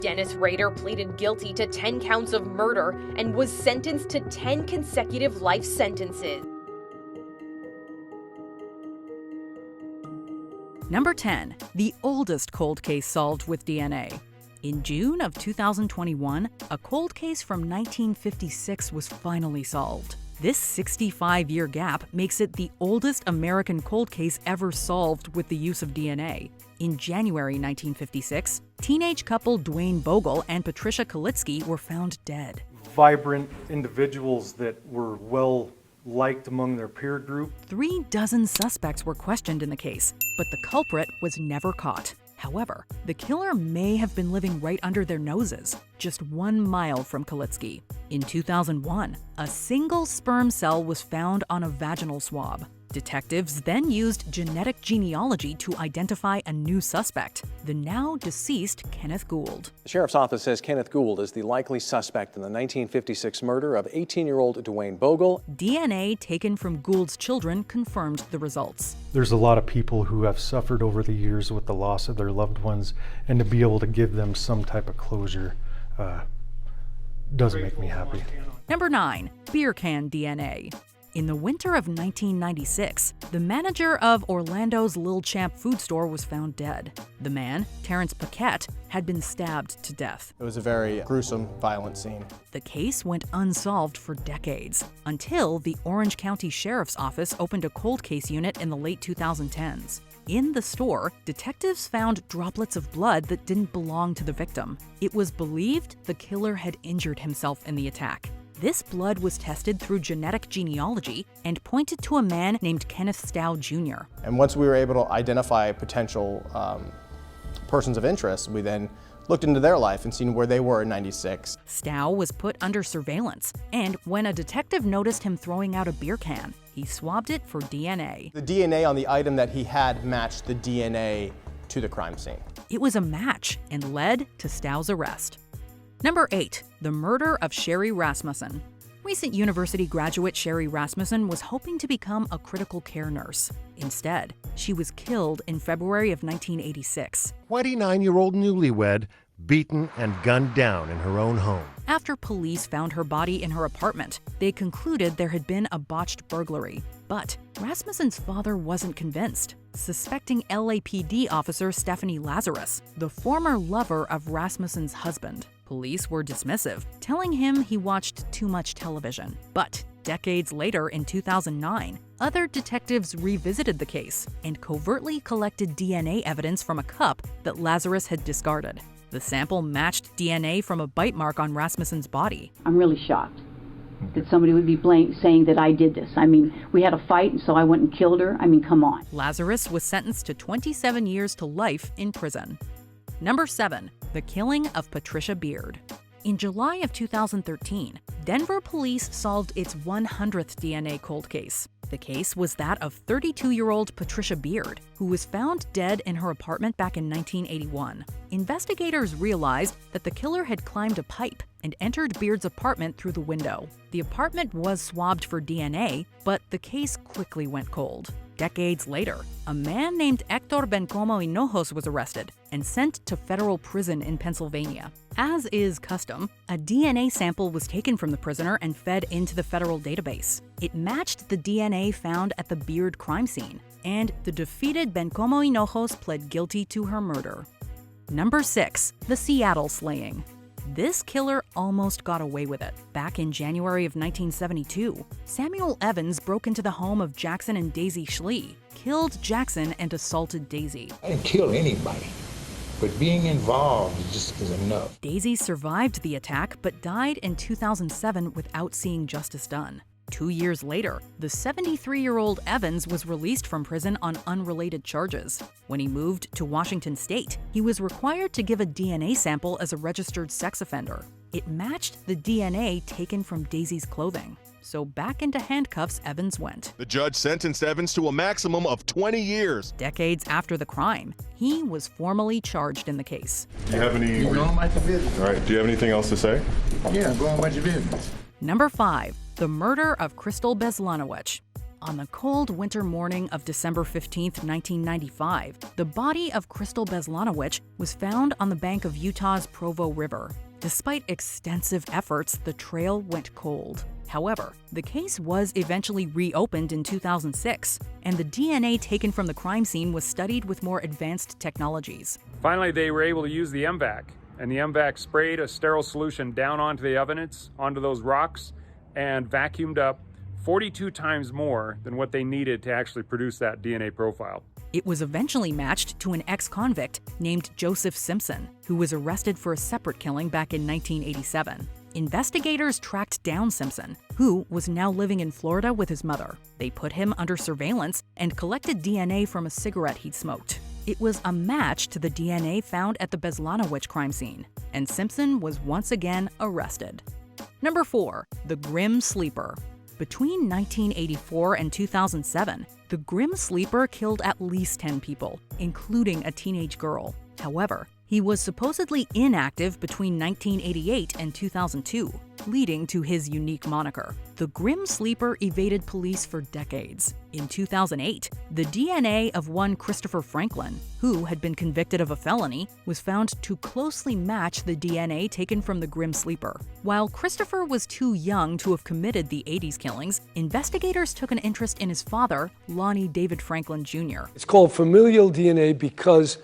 Dennis Rader pleaded guilty to 10 counts of murder and was sentenced to 10 consecutive life sentences. Number 10, the oldest cold case solved with DNA. In June of 2021, a cold case from 1956 was finally solved. This 65-year gap makes it the oldest American cold case ever solved with the use of DNA. In January 1956, teenage couple Dwayne Bogle and Patricia Kalitsky were found dead. Vibrant individuals that were well liked among their peer group. 36 suspects were questioned in the case, but the culprit was never caught. However, the killer may have been living right under their noses, just 1 mile from Kalitsky. In 2001, a single sperm cell was found on a vaginal swab. Detectives then used genetic genealogy to identify a new suspect, the now deceased Kenneth Gould. The sheriff's office says Kenneth Gould is the likely suspect in the 1956 murder of 18-year-old Dwayne Bogle. DNA taken from Gould's children confirmed the results. There's a lot of people who have suffered over the years with the loss of their loved ones, and to be able to give them some type of closure does make me happy. Number 9, beer can DNA. In the winter of 1996, the manager of Orlando's Lil Champ food store was found dead. The man, Terrence Paquette, had been stabbed to death. It was a very gruesome, violent scene. The case went unsolved for decades, until the Orange County Sheriff's Office opened a cold case unit in the late 2010s. In the store, detectives found droplets of blood that didn't belong to the victim. It was believed the killer had injured himself in the attack. This blood was tested through genetic genealogy and pointed to a man named Kenneth Stow Jr. And once we were able to identify potential persons of interest, we then looked into their life and seen where they were in '96. Stow was put under surveillance, and when a detective noticed him throwing out a beer can, he swabbed it for DNA. The DNA on the item that he had matched the DNA to the crime scene. It was a match and led to Stow's arrest. Number 8, the murder of Sherri Rasmussen. Recent university graduate Sherri Rasmussen was hoping to become a critical care nurse. Instead, she was killed in February of 1986. 29-year-old newlywed beaten and gunned down in her own home. After police found her body in her apartment, they concluded there had been a botched burglary. But Rasmussen's father wasn't convinced, suspecting LAPD officer Stephanie Lazarus, the former lover of Rasmussen's husband. Police were dismissive, telling him he watched too much television. But decades later, in 2009, other detectives revisited the case and covertly collected DNA evidence from a cup that Lazarus had discarded. The sample matched DNA from a bite mark on Rasmussen's body. I'm really shocked that somebody would be saying that I did this. I mean, we had a fight, and so I went and killed her. I mean, come on. Lazarus was sentenced to 27 years to life in prison. Number 7, the killing of Patricia Beard. In July of 2013, Denver police solved its 100th DNA cold case. The case was that of 32-year-old Patricia Beard, who was found dead in her apartment back in 1981. Investigators realized that the killer had climbed a pipe and entered Beard's apartment through the window. The apartment was swabbed for DNA, but the case quickly went cold. Decades later, a man named Hector Bencomo Hinojos was arrested and sent to federal prison in Pennsylvania. As is custom, a DNA sample was taken from the prisoner and fed into the federal database. It matched the DNA found at the Beard crime scene, and the defeated Bencomo Hinojos pled guilty to her murder. Number 6, the Seattle slaying. This killer almost got away with it. Back in January of 1972, Samuel Evans broke into the home of Jackson and Daisy Schlee, killed Jackson and assaulted Daisy. I didn't kill anybody, but being involved just is enough. Daisy survived the attack but died in 2007 without seeing justice done. 2 years later, the 73-year-old Evans was released from prison on unrelated charges. When he moved to Washington State, he was required to give a DNA sample as a registered sex offender. It matched the DNA taken from Daisy's clothing. So back into handcuffs Evans went. The judge sentenced Evans to a maximum of 20 years. Decades after the crime, he was formally charged in the case. Do you have any... You go on about your business. All right, do you have anything else to say? Yeah, go on about your business. Number 5, the murder of Crystal Beslanowicz. On the cold winter morning of December 15, 1995, the body of Crystal Beslanowicz was found on the bank of Utah's Provo River. Despite extensive efforts, the trail went cold. However, the case was eventually reopened in 2006, and the DNA taken from the crime scene was studied with more advanced technologies. Finally, they were able to use the MVAC, and the MVAC sprayed a sterile solution down onto the evidence, onto those rocks, and vacuumed up 42 times more than what they needed to actually produce that DNA profile. It was eventually matched to an ex-convict named Joseph Simpson, who was arrested for a separate killing back in 1987. Investigators tracked down Simpson, who was now living in Florida with his mother. They put him under surveillance and collected DNA from a cigarette he'd smoked. It was a match to the DNA found at the Beslanowicz crime scene, and Simpson was once again arrested. Number 4. The Grim Sleeper. Between 1984 and 2007, the Grim Sleeper killed at least 10 people, including a teenage girl. However, he was supposedly inactive between 1988 and 2002, leading to his unique moniker. The Grim Sleeper evaded police for decades. In 2008, the DNA of one Christopher Franklin, who had been convicted of a felony, was found to closely match the DNA taken from the Grim Sleeper. While Christopher was too young to have committed the 80s killings, investigators took an interest in his father, Lonnie David Franklin Jr. It's called familial DNA because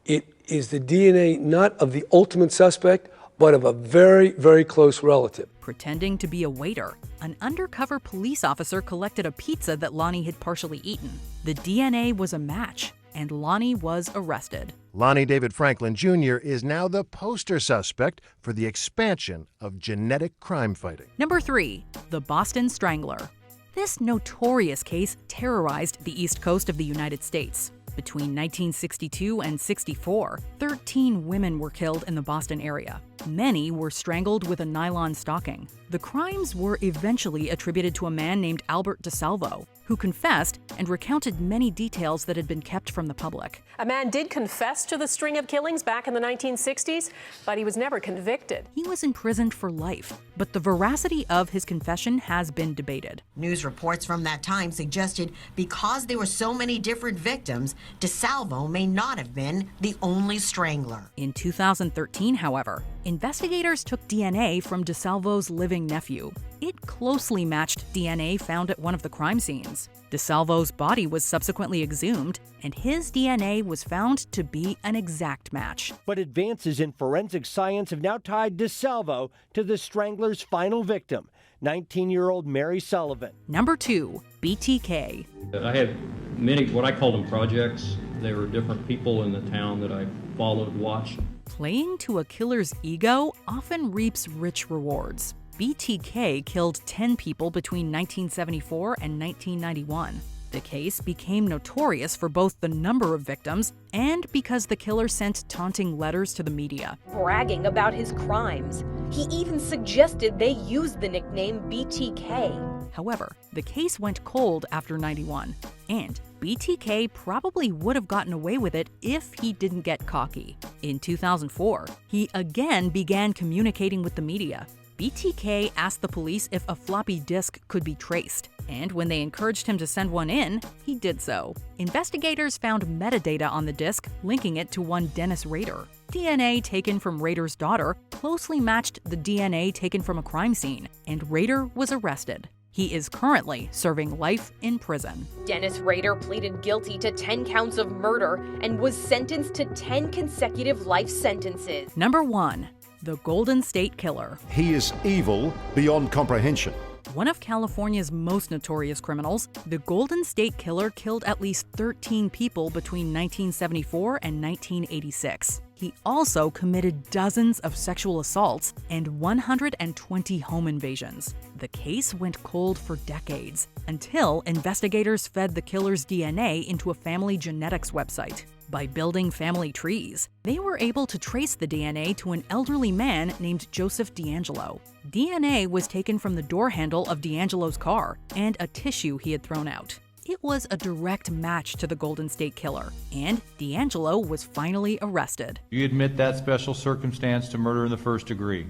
it is the DNA not of the ultimate suspect, but of a very, very close relative. Pretending to be a waiter, an undercover police officer collected a pizza that Lonnie had partially eaten. The DNA was a match, and Lonnie was arrested. Lonnie David Franklin Jr. is now the poster suspect for the expansion of genetic crime fighting. Number 3. The Boston Strangler. This notorious case terrorized the East Coast of the United States. Between 1962 and 64, 13 women were killed in the Boston area. Many were strangled with a nylon stocking. The crimes were eventually attributed to a man named Albert DeSalvo, who confessed and recounted many details that had been kept from the public. A man did confess to the string of killings back in the 1960s, but he was never convicted. He was imprisoned for life, but the veracity of his confession has been debated. News reports from that time suggested because there were so many different victims, DeSalvo may not have been the only strangler. In 2013, however, investigators took DNA from DeSalvo's living nephew. It closely matched DNA found at one of the crime scenes. DeSalvo's body was subsequently exhumed, and his DNA was found to be an exact match. But advances in forensic science have now tied DeSalvo to the Strangler's final victim, 19-year-old Mary Sullivan. Number 2. BTK. I had many, what I call them, projects. They were different people in the town that I followed, watched. Playing to a killer's ego often reaps rich rewards. BTK killed 10 people between 1974 and 1991. The case became notorious for both the number of victims and because the killer sent taunting letters to the media, bragging about his crimes. He even suggested they use the nickname BTK. However, the case went cold after 91, and BTK probably would have gotten away with it if he didn't get cocky. In 2004, he again began communicating with the media. BTK asked the police if a floppy disk could be traced, and when they encouraged him to send one in, he did so. Investigators found metadata on the disk linking it to one Dennis Rader. DNA taken from Rader's daughter closely matched the DNA taken from a crime scene, and Rader was arrested. He is currently serving life in prison. Dennis Rader pleaded guilty to 10 counts of murder and was sentenced to 10 consecutive life sentences. Number 1. The Golden State Killer. He is evil beyond comprehension. One of California's most notorious criminals, the Golden State Killer killed at least 13 people between 1974 and 1986. He also committed dozens of sexual assaults and 120 home invasions. The case went cold for decades, until investigators fed the killer's DNA into a family genetics website. By building family trees, they were able to trace the DNA to an elderly man named Joseph D'Angelo. DNA was taken from the door handle of D'Angelo's car and a tissue he had thrown out. It was a direct match to the Golden State Killer, and D'Angelo was finally arrested. You admit that special circumstance to murder in the first degree?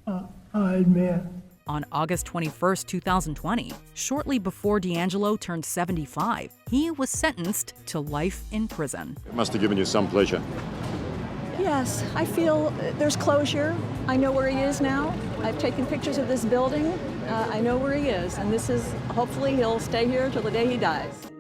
I admit. On August 21, 2020, shortly before D'Angelo turned 75, he was sentenced to life in prison. It must have given you some pleasure. Yes, I feel there's closure. I know where he is now. I've taken pictures of this building. I know where he is, and hopefully he'll stay here till the day he dies.